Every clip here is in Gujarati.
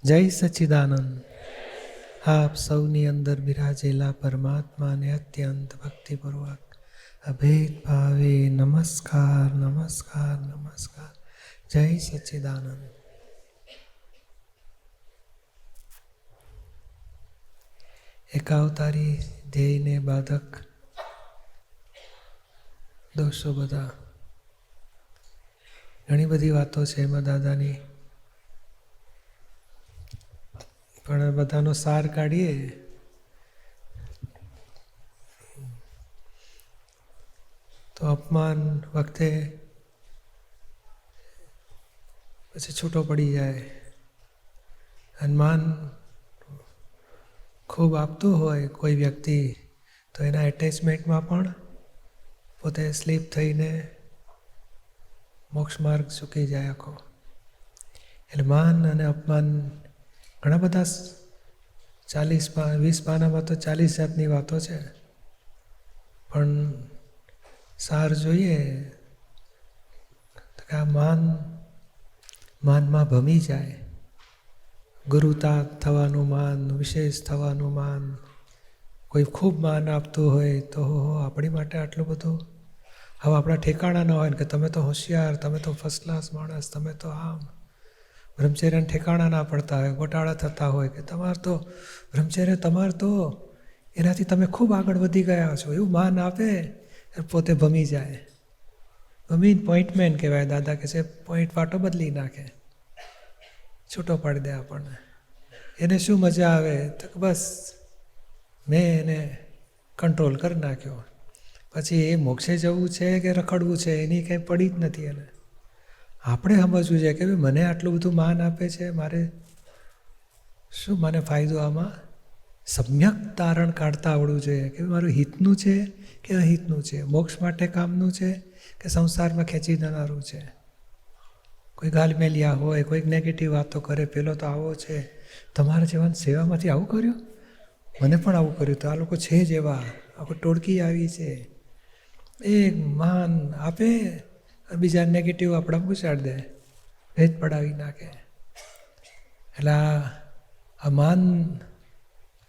જય સચ્ચિદાનંદ. આપ સૌની અંદર બિરાજેલા પરમાત્માને અત્યંત ભક્તિપૂર્વક અભેદ ભાવે નમસ્કાર નમસ્કાર નમસ્કાર. જય સચ્ચિદાનંદ. એકાવતારી ધ્યેયને બાધક દોષો બધા, ઘણી બધી વાતો છે એમાં દાદાની, પણ બધાનો સાર કાઢીએ તો અપમાન વખતે પછી છૂટો પડી જાય. અને માન ખૂબ આપતું હોય કોઈ વ્યક્તિ તો એના એટેચમેન્ટમાં પણ પોતે સ્લીપ થઈને મોક્ષ માર્ગ ચૂકી જાય આખો. એટલે માન અને અપમાન ઘણા બધા 20 પાનામાં તો 40 જાતની વાતો છે, પણ સાર જોઈએ તો કે આ માનમાં ભમી જાય. ગુરુતા થવાનું માન, વિશેષ થવાનું માન, કોઈ ખૂબ માન આપતું હોય તો આપણી માટે આટલું બધું. હવે આપણા ઠેકાણા ન હોય ને કે તમે તો હોશિયાર, તમે તો ફર્સ્ટ ક્લાસ માણસ, તમે તો આમ. બ્રહ્મચર્યના ઠેકાણા ના પડતા હોય, ગોટાળા થતા હોય કે તમારે તો બ્રહ્મચર્ય તમારે તો એનાથી તમે ખૂબ આગળ વધી ગયા છો, એવું માન આપે પોતે ભમી જાય. ભમીને પોઈન્ટમેન કહેવાય. દાદા કહે છે પોઈન્ટ વાટો બદલી નાખે, છૂટો પાડી દે આપણને. એને શું મજા આવે તો બસ મેં એને કંટ્રોલ કરી નાખ્યો. પછી એ મોક્ષે જવું છે કે રખડવું છે એની કંઈ પડી જ નથી એને. આપણે સમજવું છે કે મને આટલું બધું માન આપે છે, મારે શું મને ફાયદો આમાં? સમ્યક તારણ કાઢતા આવડવું જોઈએ કે મારું હિતનું છે કે અહિતનું છે, મોક્ષ માટે કામનું છે કે સંસારમાં ખેંચી જનારું છે. કોઈ ગાલમેલિયા હોય, કોઈક નેગેટિવ વાતો કરે, પેલો તો આવો છે, તમારા જેવાની સેવામાંથી આવું કર્યું, મને પણ આવું કર્યું, તો આ લોકો છે જ એવા, આખું ટોળકી આવી છે. એ માન આપે બીજા નેગેટિવ આપણા ઘૂસાડી દે, ભેદ પડાવી નાખે. એટલે આ માન,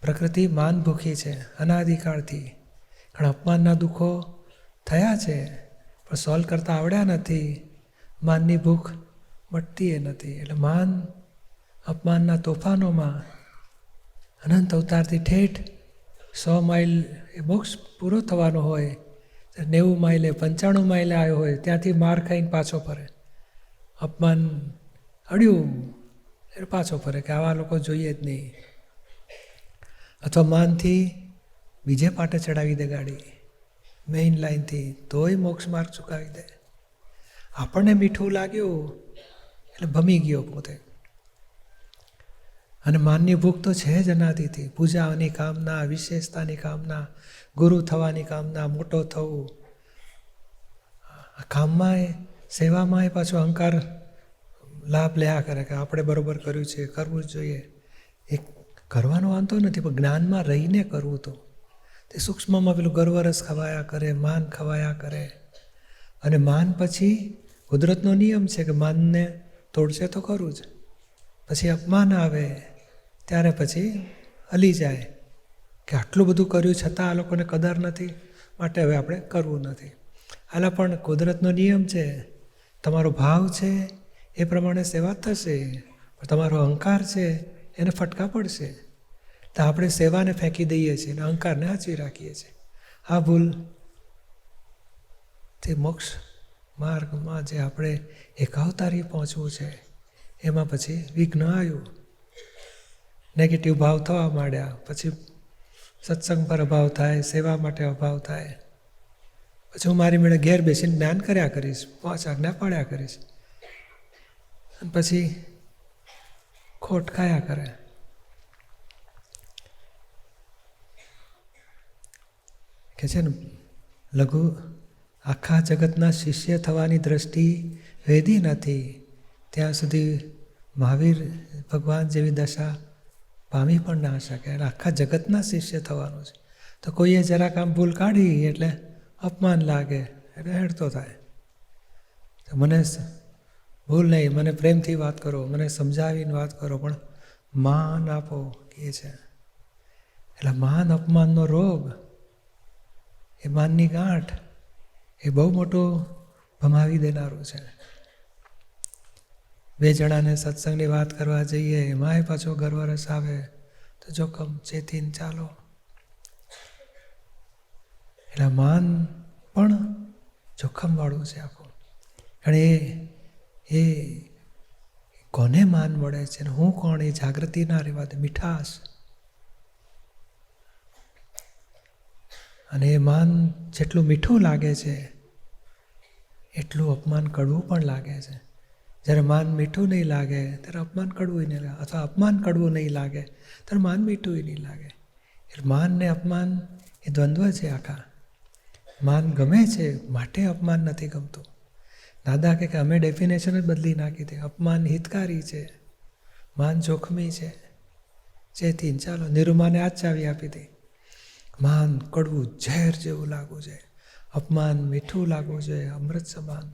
પ્રકૃતિ માન ભૂખી છે અનાદિકાળથી. ઘણા અપમાનના દુઃખો થયા છે પણ સોલ્વ કરતા આવડ્યા નથી. માનની ભૂખ મટતી એ નથી. એટલે માન અપમાનના તોફાનોમાં અનંત અવતારથી ઠેઠ 100 માઇલ એ મોક્ષ પૂરો થવાનો હોય, 90 માઇલે 95 માઇલે આવ્યો હોય ત્યાંથી માર ખાઈને પાછો ફરે. અપમાન અડ્યું એટલે પાછો ફરે કે આવા લોકો જોઈએ જ નહીં. અથવા માનથી બીજે પાટે ચડાવી દે ગાડી મેઇન લાઇનથી, તોય મોક્ષ માર્ગ ચૂકાવી દે. આપણને મીઠું લાગ્યું એટલે ભમી ગયો પોતે. અને માનની ભૂખ તો છે જ અનાદિથી. પૂજાની કામના, વિશેષતાની કામના, ગુરુ થવાની કામના, મોટો થવું. કામમાંય સેવામાંય પાછો અહંકાર લાભ લેવા કરે કે આપણે બરોબર કર્યું છે, કરવું જ જોઈએ. એ કરવાનો વાંધો નથી, પણ જ્ઞાનમાં રહીને કરવું. તો તે સૂક્ષ્મમાં પેલું ગર્વરસ ખવાયા કરે, માન ખવાયા કરે. અને માન પછી કુદરતનો નિયમ છે કે માનને તોડશે તો ખરું જ. પછી અપમાન આવે ત્યારે પછી હલી જાય કે આટલું બધું કર્યું છતાં આ લોકોને કદર નથી, માટે હવે આપણે કરવું નથી. આલા પણ કુદરતનો નિયમ છે, તમારો ભાવ છે એ પ્રમાણે સેવા થશે, પણ તમારો અહંકાર છે એને ફટકા પડશે. તો આપણે સેવાને ફેંકી દઈએ છીએ અને અહંકારને સાચવી રાખીએ છીએ. આ ભૂલ તે મોક્ષ માર્ગમાં જે આપણે એકાવતારી પહોંચવું છે એમાં પછી વિઘ્ન આવ્યું. નેગેટિવ ભાવ થવા માંડ્યા, પછી સત્સંગ પર અભાવ થાય, સેવા માટે અભાવ થાય. પછી હું મારી મેળે ઘેર બેસીને જ્ઞાન કર્યા કરીશ, 5 આજ્ઞા પાડ્યા કરીશ, અને પછી ખોટ ખાયા કરે. કે છે ને લઘુ આખા જગતના શિષ્ય થવાની દ્રષ્ટિ વેદી નથી ત્યાં સુધી મહાવીર ભગવાન જેવી દશા પામી પણ ના શકે. એટલે આખા જગતના શિષ્ય થવાનું છે. તો કોઈએ જરાક આમ ભૂલ કાઢી એટલે અપમાન લાગે, એટલે હેડતો થાય. તો મને ભૂલ નહીં, મને પ્રેમથી વાત કરો, મને સમજાવીને વાત કરો, પણ માન આપો કહે છે. એટલે માન અપમાનનો રોગ, એ માનની ગાંઠ, એ બહુ મોટું ભમાવી દેનારું છે. બે જણાને સત્સંગની વાત કરવા જઈએ, એમાંય પાછો ગર્વરસ આવે તો જોખમ, ચેતીને ચાલો. એટલે માન પણ જોખમવાળું છે આખું. અને એ કોને માન મળે છે ને હું કોણ, એ જાગૃતિ ના રહેવા દે, મીઠાશ. અને એ માન જેટલું મીઠું લાગે છે એટલું અપમાન કડવું પણ લાગે છે. જ્યારે માન મીઠું નહીં લાગે ત્યારે અપમાન કડવું નહીં લાગે, અથવા અપમાન કડવું નહીં લાગે ત્યારે માન મીઠું નહીં લાગે. એટલે માન ને અપમાન એ દ્વંદ્વ છે આખા. માન ગમે છે માટે અપમાન નથી ગમતું. દાદા કે અમે ડેફિનેશન જ બદલી નાખી દે. અપમાન હિતકારી છે, માન જોખમી છે. ચેતીને ચાલો. નિરૂમાને આ જ ચાવી આપી હતી. માન કડવું ઝેર જેવું લાગવું છે, અપમાન મીઠું લાગવું છે, અમૃત સમાન.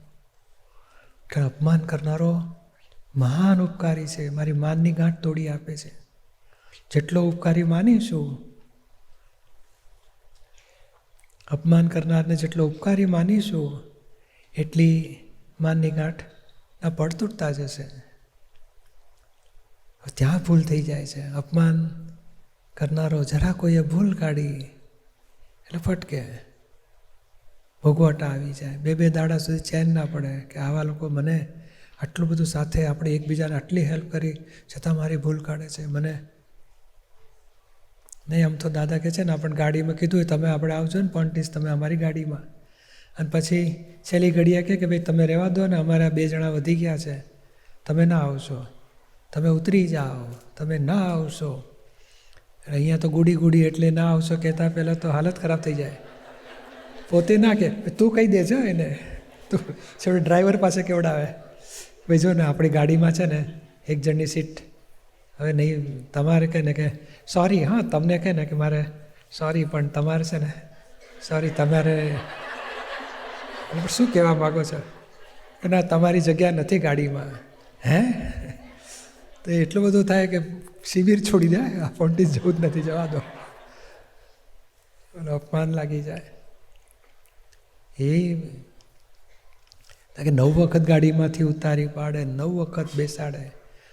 કે અપમાન કરનારો મહાન ઉપકારી છે, મારી માનની ગાંઠ તોડી આપે છે. જેટલો ઉપકારી માનીશું, અપમાન કરનારને જેટલો ઉપકારી માનીશું, એટલી માનની ગાંઠના પડ તૂટતા જશે. ત્યાં ભૂલ થઈ જાય છે. અપમાન કરનારો જરા કોઈએ ભૂલ કાઢી એટલે ફટકે, ભોગવટા આવી જાય. બે દાડા સુધી ચેન ના પડે કે આવા લોકો મને આટલું બધું સાથે આપણે એકબીજાને આટલી હેલ્પ કરી છતાં મારી ભૂલ કાઢે છે. મને નહીં, આમ તો દાદા કહે છે ને, આપણે ગાડીમાં કીધું તમે આપણે આવજો ને પોન્ટીસ, તમે અમારી ગાડીમાં. અને પછી છેલ્લી ઘડીએ કે ભાઈ તમે રહેવા દો ને, અમારા 2 જણા વધી ગયા છે, તમે ના આવશો, તમે ઉતરી જાઓ, તમે ના આવશો. અહીંયા તો ગુડી એટલે ના આવશો કહેતા પહેલાં તો હાલત ખરાબ થઈ જાય. પોતે ના કે તું કહી દેજો એને, તું છોડ ડ્રાઈવર પાસે કેવડાવે, ભાઈ જો ને આપણી ગાડીમાં છે ને એક જણની સીટ હવે નહીં, તમારે કહે ને કે સોરી, હા તમને કહે ને કે મારે સોરી, પણ તમારે છે ને સોરી, તમારે શું કહેવા માગો છો કે ના તમારી જગ્યા નથી ગાડીમાં. હે તો એટલું બધું થાય કે શિબિર છોડી જાય, આ પોન્ટીસ જવું જ નથી, જવા દો. અપમાન લાગી જાય. એ કે 9 વખત ગાડીમાંથી ઉતારી પાડે, 9 વખત બેસાડે,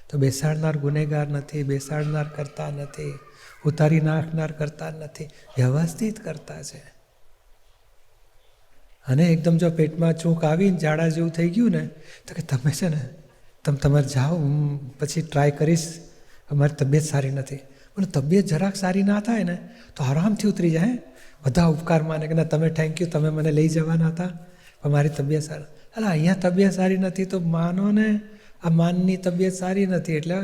તો બેસાડનાર ગુનેગાર નથી, બેસાડનાર કરતા નથી, ઉતારી નાખનાર કરતા નથી, વ્યવસ્થિત કરતા છે. અને એકદમ જો પેટમાં ચૂંક આવીને ઝાડા જેવું થઈ ગયું ને, તો કે તમે છે ને તમારે જાઓ, હું પછી ટ્રાય કરીશ, અમારી તબિયત સારી નથી. પણ તબિયત જરાક સારી ના થાય ને તો આરામથી ઉતરી જાય. બધા ઉપકાર માને કે ના તમે થેન્ક યુ, તમે મને લઈ જવાના હતા, પણ મારી તબિયત સારી. એટલે અહીંયા તબિયત સારી નથી તો માનો ને આ માનની તબિયત સારી નથી એટલે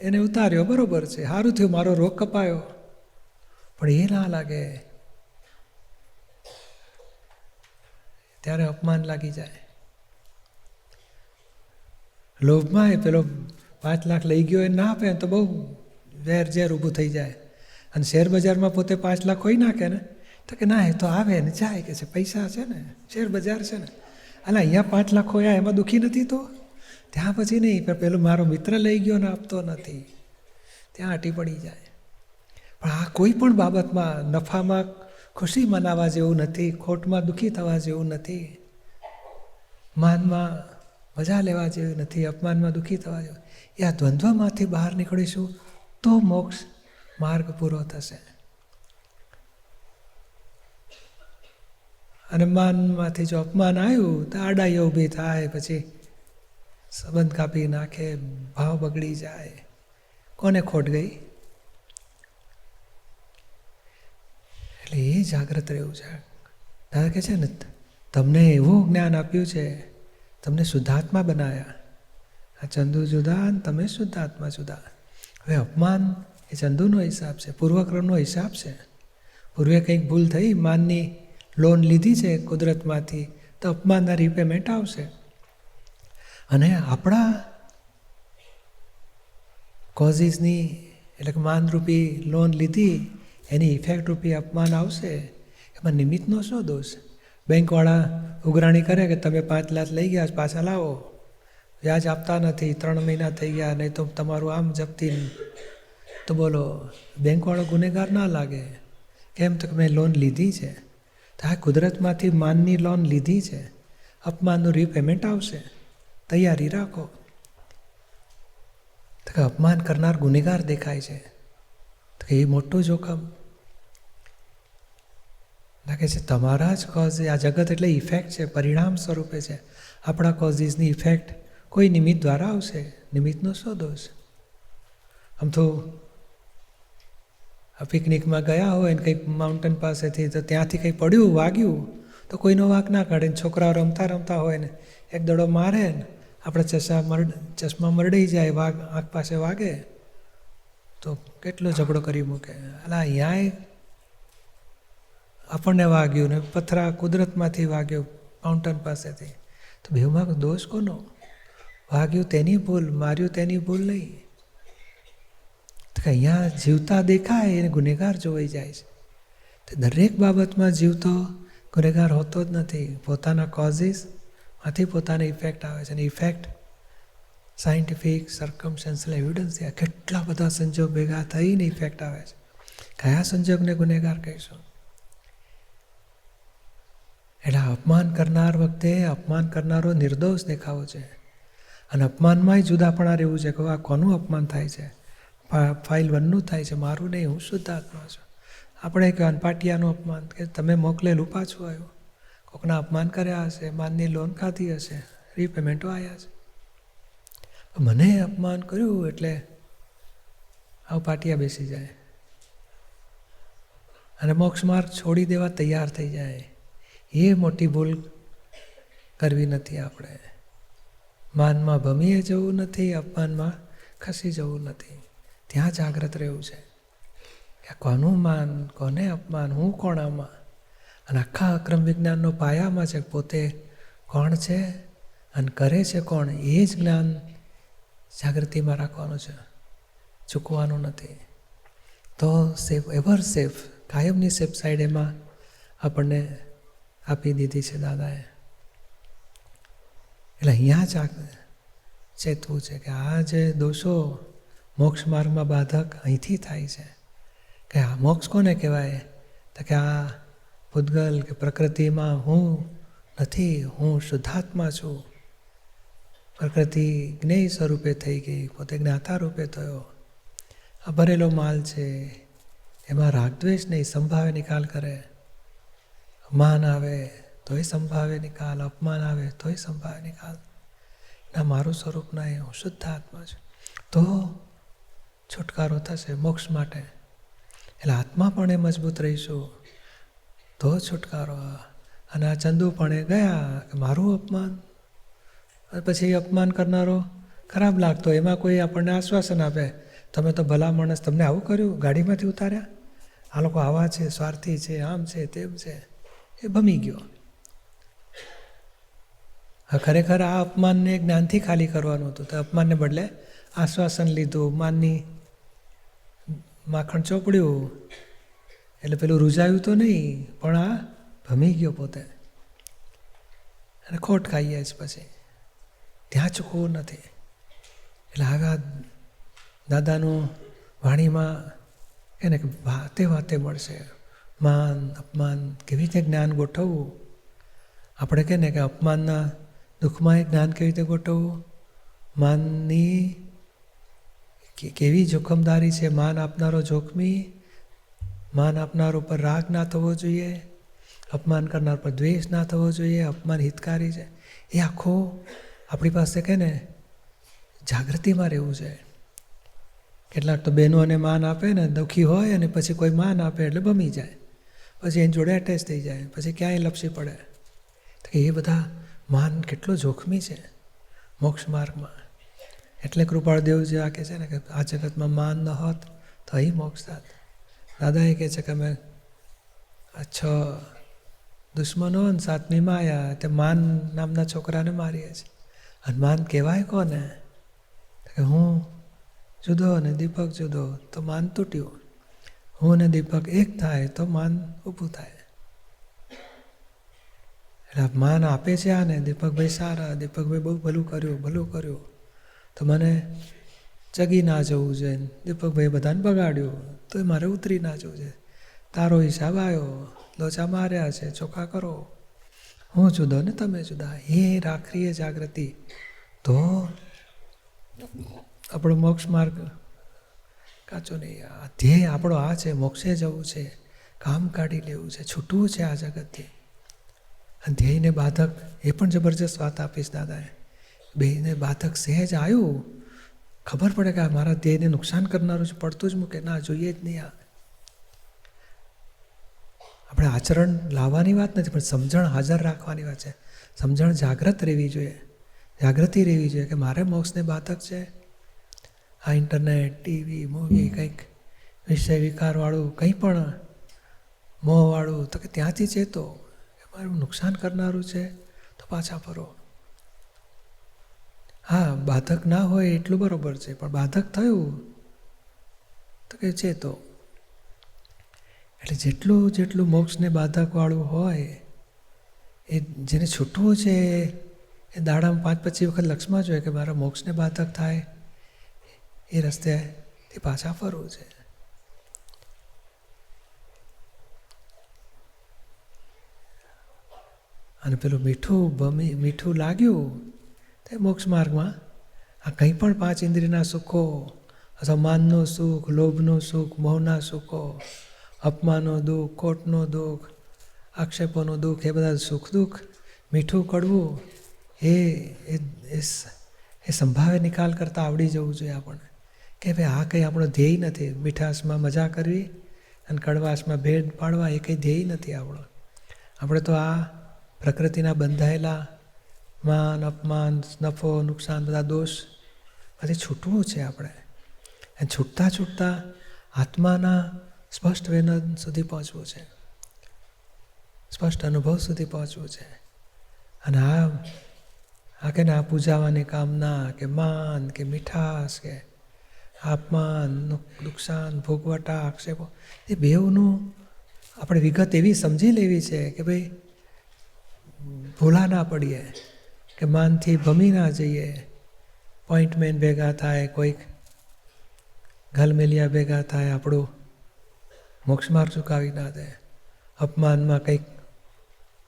એને ઉતાર્યો, બરોબર છે, સારું થયું, મારો રોગ કપાયો. પણ એ ના લાગે ત્યારે અપમાન લાગી જાય. લોભમાં એ પેલો 5 લાખ લઈ ગયો એ ના આપે તો બહુ ઝેર ઊભું થઈ જાય. અને શેર બજારમાં પોતે 5 લાખ ખોઈ નાખે ને તો કે ના એ તો આવે ને જાય, કે છે પૈસા છે ને, શેર બજાર છે ને. અલા અહીંયા 5 લાખ ખોયા એમાં દુઃખી નથી તો ત્યાં પછી નહીં, પણ પેલો મારો મિત્ર લઈ ગયો ને આપતો નથી, ત્યાં આટી પડી જાય. પણ આ કોઈ પણ બાબતમાં નફામાં ખુશી મનાવવા જેવું નથી, ખોટમાં દુઃખી થવા જેવું નથી, માનમાં મજા લેવા જેવી નથી, અપમાનમાં દુઃખી થવા જેવું. એ આ દ્વંદ્વમાંથી બહાર નીકળીશું તો મોક્ષ માર્ગ પૂરો થશે. અને માનમાંથી જો અપમાન આવ્યું તો આડાઈઓ ઊભી થાય, પછી સંબંધ કાપી નાખે, ભાવ બગડી જાય. કોને ખોટ ગઈ? એટલે એ જાગ્રત રહેવું છે. દાદા કહે છે ને તમને એવું જ્ઞાન આપ્યું છે, તમને શુદ્ધાત્મા બનાવ્યા. આ ચંદુ જુદા અને તમે શુદ્ધાત્મા જુદા. હવે અપમાન એ ચંદુનો હિસાબ છે, પૂર્વક્રમનો હિસાબ છે. પૂર્વે કંઈક ભૂલ થઈ, માનની લોન લીધી છે કુદરતમાંથી, તો અપમાનના રિપેમેન્ટ આવશે. અને આપણા કોઝિસની એટલે કે માનરૂપી લોન લીધી એની ઇફેક્ટ રૂપી અપમાન આવશે. એમાં નિમિત્તનો શું દોષ? બેંકવાળા ઉઘરાણી કરે કે તમે 5 લાખ લઈ ગયા પાછા લાવો, વ્યાજ આપતા નથી, 3 મહિના થઈ ગયા, નહીં તો તમારું આમ જપ્તી. તો બોલો બેંકવાળો ગુનેગાર ના લાગે? કેમ? તો મેં લોન લીધી છે. તો આ કુદરતમાંથી માનની લોન લીધી છે, અપમાનનું રીપેમેન્ટ આવશે, તૈયારી રાખો. તો કે અપમાન કરનાર ગુનેગાર દેખાય છે. તો કે એ મોટું જોખમ લાગે છે. તમારા જ કોઝ, આ જગત એટલે ઇફેક્ટ છે, પરિણામ સ્વરૂપે છે. આપણા કોઝિસની ઇફેક્ટ કોઈ નિમિત્ત દ્વારા આવશે. નિમિત્તનો શું દોષ? આમ તો આ પિકનિકમાં ગયા હોય ને કંઈક માઉન્ટેન પાસેથી, તો ત્યાંથી કંઈ પડ્યું, વાગ્યું, તો કોઈનો વાંક ના કાઢે. છોકરાઓ રમતા રમતા હોય ને એક દડો મારે ને આપણે ચશ્મા મરડી જાય, આંખ પાસે વાગે તો કેટલો ઝઘડો કરી મૂકે. અલા અહીંયાય આપણને વાગ્યું ને પથરા કુદરતમાંથી વાગ્યો માઉન્ટેન પાસેથી. તો બેઉમાં દોષ કોનો? વાગ્યું તેની ભૂલ, માર્યું તેની ભૂલ નહીં. તો કે અહીંયા જીવતા દેખાય એને ગુનેગાર જોવાઈ જાય છે. તો દરેક બાબતમાં જીવતો ગુનેગાર હોતો જ નથી. પોતાના કોઝિસમાંથી પોતાને ઇફેક્ટ આવે છે. અને ઇફેક્ટ સાયન્ટિફિક સર્કમસ્ટન્શિયલ એવિડન્સ, કેટલા બધા સંજોગ ભેગા થઈને ઇફેક્ટ આવે છે. કયા સંજોગને ગુનેગાર કહીશું? એટલે અપમાન કરનાર વખતે અપમાન કરનારો નિર્દોષ દેખાવો છે. અને અપમાનમાંય જુદાપણા રહેવું છે કે આ કોનું અપમાન થાય છે? ફાઇલ 1નું થાય છે, મારું નહીં, હું શુદ્ધ આત્મા છું. આપણે કહેવાનું પાટિયાનું અપમાન, કે તમે મોકલેલું પાછું આવ્યું. કોકના અપમાન કર્યા હશે, માનની લોન ખાધી હશે, રીપેમેન્ટો આવ્યા છે. મને અપમાન કર્યું એટલે આવું પાટિયા બેસી જાય અને મોક્ષ માર્ગ છોડી દેવા તૈયાર થઈ જાય. એ મોટી ભૂલ કરવી નથી આપણે. માનમાં ભમીએ જવું નથી, અપમાનમાં ખસી જવું નથી. ત્યાં જાગ્રત રહેવું છે કે કોનું માન, કોને અપમાન, હું કોણ આમાં. અને આખા અક્રમ વિજ્ઞાનનો પાયામાં છે પોતે કોણ છે અને કરે છે કોણ, એ જ જ્ઞાન જાગૃતિમાં રાખવાનું છે, ચૂકવાનું નથી. તો સેફ, એવર સેફ, કાયમની સેફ સાઈડ એમાં આપણને આપી દીધી છે દાદાએ. એટલે અહીંયા જ ચેતવું છે કે આ જે દોષો મોક્ષ માર્ગમાં બાધક અહીંથી થાય છે. કે આ મોક્ષ કોને કહેવાય? તો કે આ પૂતગલ કે પ્રકૃતિમાં હું નથી, હું શુદ્ધાત્મા છું. પ્રકૃતિ જ્ઞેય સ્વરૂપે થઈ ગઈ, પોતે જ્ઞાતા રૂપે થયો. આ ભરેલો માલ છે, એમાં રાગદ્વેષ નહીં, સંભાવે નિકાલ કરે. માન આવે તોય સંભાવે નિકાલ, અપમાન આવે તોય સંભાવે નિકાલ. ના, મારું સ્વરૂપ નહીં, હું શુદ્ધ આત્મા છું. તો છુટકારો થશે મોક્ષ માટે. એટલે આત્મા પણ એ મજબૂત રહીશું તો છુટકારો. અને આ ચંદુ પણ એ ગયા કે મારું અપમાન, પછી અપમાન કરનારો ખરાબ લાગતો, એમાં કોઈ આપણને આશ્વાસન આપે, તમે તો ભલા માણસ, તમને આવું કર્યું, ગાડીમાંથી ઉતાર્યા, આ લોકો આવા છે, સ્વાર્થી છે, આમ છે, તેમ છે. એ ભમી ગયો. ખરેખર આ અપમાનને જ્ઞાનથી ખાલી કરવાનું હતું. તો અપમાનને બદલે આશ્વાસન લીધું, માનની માખણ ચોપડ્યું, એટલે પેલું રૂઝાયું તો નહીં, પણ આ ભમી ગયો પોતે. અને ખોટ ખાઈએ જ પછી ત્યાં ચૂકવું નથી. એટલે હવે આ દાદાનું વાણીમાં એને કે વાતે વાતે મળશે માન અપમાન, કેવી રીતે જ્ઞાન ગોઠવવું. આપણે કહે ને કે અપમાનના દુઃખમાં એ જ્ઞાન કેવી રીતે ગોઠવવું, માનની કેવી જોખમદારી છે, માન આપનારો જોખમી, માન આપનાર ઉપર રાગ ના થવો જોઈએ, અપમાન કરનાર પર દ્વેષ ના થવો જોઈએ, અપમાન હિતકારી છે. એ આખું આપણી પાસે કહે ને જાગૃતિમાં રહેવું છે. કેટલાક તો બહેનોને માન આપે ને, દુઃખી હોય અને પછી કોઈ માન આપે એટલે ભમી જાય, પછી એની જોડે એટેચ થઈ જાય, પછી ક્યાંય લપસી પડે. તો એ બધા માન કેટલું જોખમી છે મોક્ષ માર્ગમાં. એટલે કૃપાળદેવજી આ કહે છે ને કે આ જગતમાં માન ન હોત તો અહીં મોક્ષ થાત. દાદા એ કહે છે કે અમે 6 દુશ્મનો ને 7મી માયા, તે માન નામના છોકરાને મારીએ છીએ. અને માન કહેવાય કોને? કે હું જુદો ને દીપક જુદો તો માન તૂટ્યું, હું ને દીપક એક થાય તો માન ઊભું થાય. એટલે માન આપે છે આને, દીપકભાઈ સારા, દીપકભાઈ બહુ ભલું કર્યું, તો મને ચગી ના જવું જોઈએ. દીપકભાઈ બધાને બગાડ્યું તો મારે ઉતરી ના જવું છે. તારો હિસાબ આવ્યો, લોચા માર્યા છે, ચોખ્ખા કરો. હું જુદો ને તમે જુદા, એ રાખીએ જાગૃતિ, તો આપણો મોક્ષ માર્ગ કાચો નહીં. આ ધ્યેય આપણો આ છે, મોક્ષે જવું છે, કામ કાઢી લેવું છે, છૂટવું છે આ જગતથી. અને ધ્યેયને બાધક એ પણ જબરજસ્ત વાત આપીશ દાદાએ. બેને બાધક સહેજ આવ્યું, ખબર પડે કે આ મારા ધ્યેયને નુકસાન કરનારું છે, પડતું જ મૂકે, ના જોઈએ જ નહીં. આ આપણે આચરણ લાવવાની વાત નથી, પણ સમજણ હાજર રાખવાની વાત છે. સમજણ જાગૃત રહેવી જોઈએ, જાગૃતિ રહેવી જોઈએ કે મારે મોક્ષને બાધક છે. આ ઇન્ટરનેટ, ટીવી, મૂવી, કંઈક વિષય વિકારવાળું, કંઈ પણ મોહવાળું, તો કે ત્યાંથી ચેતો કે મારું નુકસાન કરનારું છે, તો પાછા ફરો. હા, બાધક ના હોય એટલું બરાબર છે, પણ બાધક થયું તો કે ચેતો. એટલે જેટલું મોક્ષને બાધકવાળું હોય, એ જેને છૂટવું છે એ દાડામાં 5-25 વખત લક્ષમાં જોઈએ કે મારા મોક્ષને બાધક થાય, એ રસ્તેથી પાછા ફરવું છે. અને પેલું મીઠું લાગ્યું તે મોક્ષ માર્ગમાં આ કંઈ પણ 5 ઇન્દ્રિયના સુખો, અથવા માનનું સુખ, લોભનું સુખ, મોહના સુખો, અપમાનનો દુઃખ, ખોટનો દુઃખ, આક્ષેપોનું દુઃખ, એ બધા સુખ દુઃખ, મીઠું કડવું, એ સંભાવે નિકાલ કરતાં આવડી જવું જોઈએ આપણને, કે ભાઈ આ કંઈ આપણો ધ્યેય નથી. મીઠાશમાં મજા કરવી અને કડવાશમાં ભેદ પાડવા, એ કંઈ ધ્યેય નથી આપણો. આપણે તો આ પ્રકૃતિના બંધાયેલા માન, અપમાન, નફો, નુકસાન, બધા દોષ બધી છૂટવું છે આપણે. અને છૂટતા આત્માના સ્પષ્ટ વેદન સુધી પહોંચવું છે, સ્પષ્ટ અનુભવ સુધી પહોંચવું છે. અને આ કે આ પૂજાવાની કામના, કે માન, કે મીઠાશ, કે અપમાન, નુકસાન, ભોગવટા, આક્ષેપો, એ બેઉનું આપણે વિગત એવી સમજી લેવી છે કે ભાઈ ભૂલા ના પડીએ, કે માનથી ભમી ના જઈએ. પોઈન્ટમેન ભેગા થાય, કોઈક ઘલમેલિયા ભેગા થાય, આપણું મોક્ષમાર્ગ ચૂકાવી ના દે. અપમાનમાં કંઈક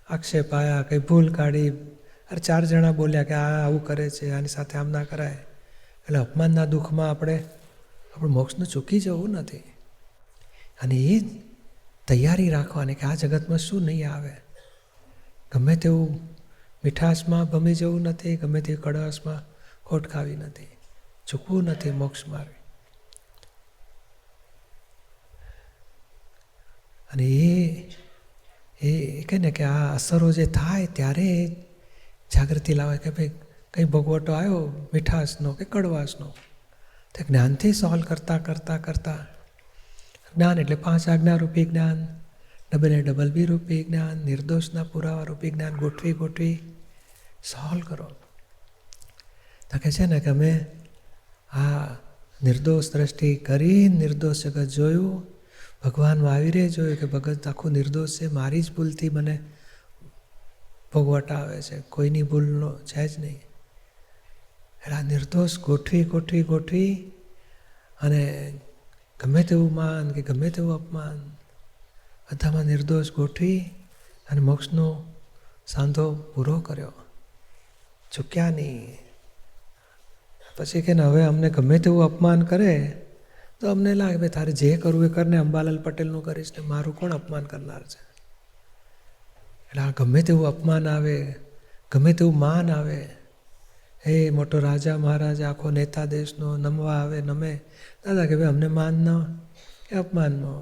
આક્ષેપ આવ્યા, કંઈ ભૂલ કાઢી, 4 જણા બોલ્યા કે આ આવું કરે છે, આની સાથે આમ ના કરાય, એટલે અપમાનના દુઃખમાં આપણું મોક્ષને ચૂકી જવું નથી. અને એ તૈયારી રાખવાની કે આ જગતમાં શું નહીં આવે. ગમે તેવું મીઠાશમાં ભમી જવું નથી, ગમે તેવી કડવાશમાં ખોટ ખાવી નથી, ચૂકવું નથી મોક્ષ માર્ગ. અને એ કહે ને કે આ અસરો જે થાય ત્યારે જાગૃતિ લાવે કે ભાઈ કંઈ ભોગવટો આવ્યો મીઠાશનો કે કડવાશનો, તો જ્ઞાનથી સોલ્વ કરતાં જ્ઞાન એટલે 5 આજ્ઞારૂપી જ્ઞાન, ડબલ બી રૂપી જ્ઞાન, નિર્દોષના પુરાવા રૂપી જ્ઞાન ગોઠવી સોલ્વ કરો. તો કે છે ને કે અમે આ નિર્દોષ દ્રષ્ટિ કરી, નિર્દોષ જગત જોયું, ભગવાન મહાવીરે જોયું કે ભગત આખું નિર્દોષ છે, મારી જ ભૂલથી મને ભોગવટા આવે છે, કોઈની ભૂલનો છે જ નહીં. એટલે આ નિર્દોષ ગોઠવી અને ગમે તેવું માન કે ગમે તેવું અપમાન, બધામાં નિર્દોષ ગોઠવી અને મોક્ષનો સાંધો પૂરો કર્યો, ચૂક્યા નહીં. પછી કે હવે અમને ગમે તેવું અપમાન કરે તો અમને લાગે ભાઈ તારે જે કરવું એ કરને, અંબાલાલ પટેલનું કરીશ ને મારું કોણ અપમાન કરનાર છે. એટલે આ ગમે તેવું અપમાન આવે, ગમે તેવું માન આવે, એ મોટો રાજા મહારાજા આખો નેતા દેશનો નમવા આવે, નમે દાદા કે ભાઈ અમને માનનો કે અપમાનનો,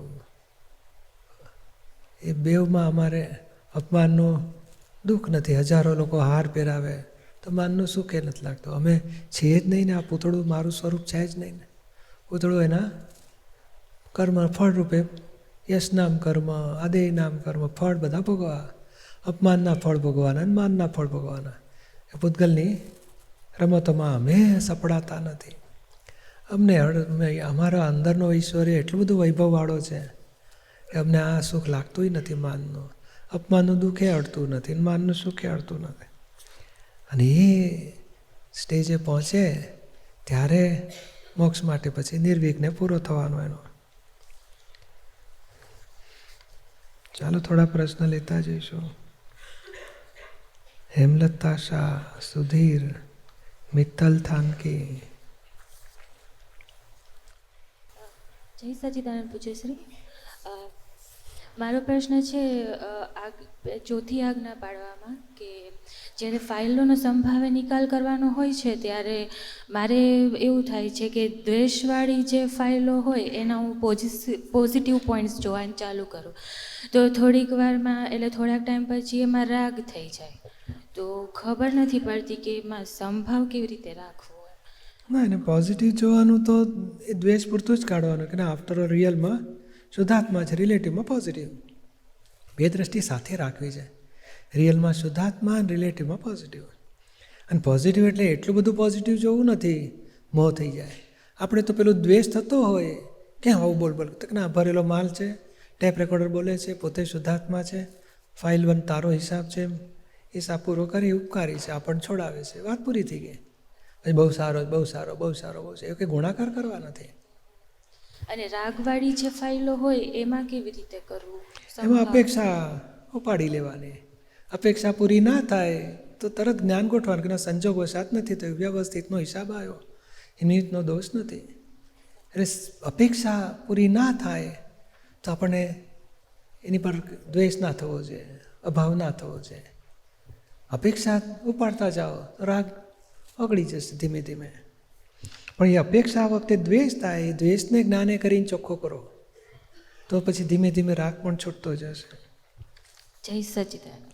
એ બેવમાં અમારે અપમાનનું દુઃખ નથી. 1000 લોકો હાર પહેરાવે તો માનનું સુખ એ નથી લાગતું. અમે છીએ જ નહીં ને, આ પૂતળું મારું સ્વરૂપ છે જ નહીં ને. પૂતળું એના કર્મ ફળ રૂપે યશનામ કર્મ, આદેયનામ કર્મ, ફળ બધા ભોગવા, અપમાનના ફળ ભોગવાના અને માનના ફળ ભોગવાના. એ પૂતગલની રમતોમાં અમે સપડાતા નથી. અમને અમારા અંદરનો ઈશ્વર એટલું બધું વૈભવવાળો છે કે અમને આ સુખ લાગતું નથી માનનું. અપમાનનું દુઃખે અડતું નથી ને માનનું સુખે અડતું નથી. અને એ સ્ટેજે પહોંચે ત્યારે મોક્ષ માટે પછી નિર્વિઘ્ને પૂરો થવાનો એનો. ચાલો થોડા પ્રશ્ન લેતા જઈશું. હેમલતા શાહ, સુધીર, મિત્તલ થાનકી. જય સચિદાનંદ પૂજ્યશ્રી. મારો પ્રશ્ન છે ચોથી આજ્ઞા પાડવામાં કે જ્યારે ફાઇલોનો સંભાવે નિકાલ કરવાનો હોય છે ત્યારે મારે એવું થાય છે કે દ્વેષવાળી જે ફાઇલો હોય એના હું પોઝિટિવ પોઈન્ટ્સ જોવાનું ચાલુ કરું તો થોડીક વારમાં એટલે થોડાક ટાઈમ પછી એમાં રાગ થઈ જાય. તો ખબર નથી પડતી કે એમાં સંભાવ કેવી રીતે રાખવો. ના, એને પોઝિટિવ જોવાનું તો એ દ્વેષ પૂરતું જ કાઢવાનું કે ના, આફ્ટર ઓલ રિયલમાં શુદ્ધાત્મા છે, રિલેટિવમાં પોઝિટિવ. બે દ્રષ્ટિ સાથે રાખવી છે. રિયલમાં શુદ્ધાત્મા અને રિલેટિવમાં પોઝિટિવ. અને પોઝિટિવ એટલે એટલું બધું પોઝિટિવ જોવું નથી, મોહ થઈ જાય. આપણે તો પેલું દ્વેષ થતો હોય, ક્યાં આવું બોલ તો ના, ભરેલો માલ છે, ટેપ રેકોર્ડર બોલે છે, પોતે શુદ્ધાત્મા છે, ફાઇલ 1 તારો હિસાબ છે, હિસાબ પૂરો કરી ઉપકારી છે, આપણને છોડાવે છે, વાત પૂરી થઈ ગઈ. પછી બહુ સારો બહુ સારો બહુ સારો બહુ સારો, એ કંઈ ગુણાકાર કરવા નથી. અને રાગવાળી જે ફાઇલો હોય એમાં કેવી રીતે કરવું? એમાં અપેક્ષા ઉપાડી લેવાની. અપેક્ષા પૂરી ના થાય તો તરત જ્ઞાન ગોઠવાનું કે સંજોગો સાથ નથી તો વ્યવસ્થિતનો હિસાબ આવ્યો, નિમિત્તનો દોષ નથી. એટલે અપેક્ષા પૂરી ના થાય તો આપણને એની પર દ્વેષ ના થવો જોઈએ, અભાવ ના થવો જોઈએ. અપેક્ષા ઉપાડતા જાઓ તો રાગ ઓગળી જશે ધીમે ધીમે. પણ એ અપેક્ષા વખતે દ્વેષ થાય, એ દ્વેષને જ્ઞાને કરીને ચોખ્ખો કરો તો પછી ધીમે ધીમે રાગ પણ છૂટતો જશે. જય સચિદાનંદ.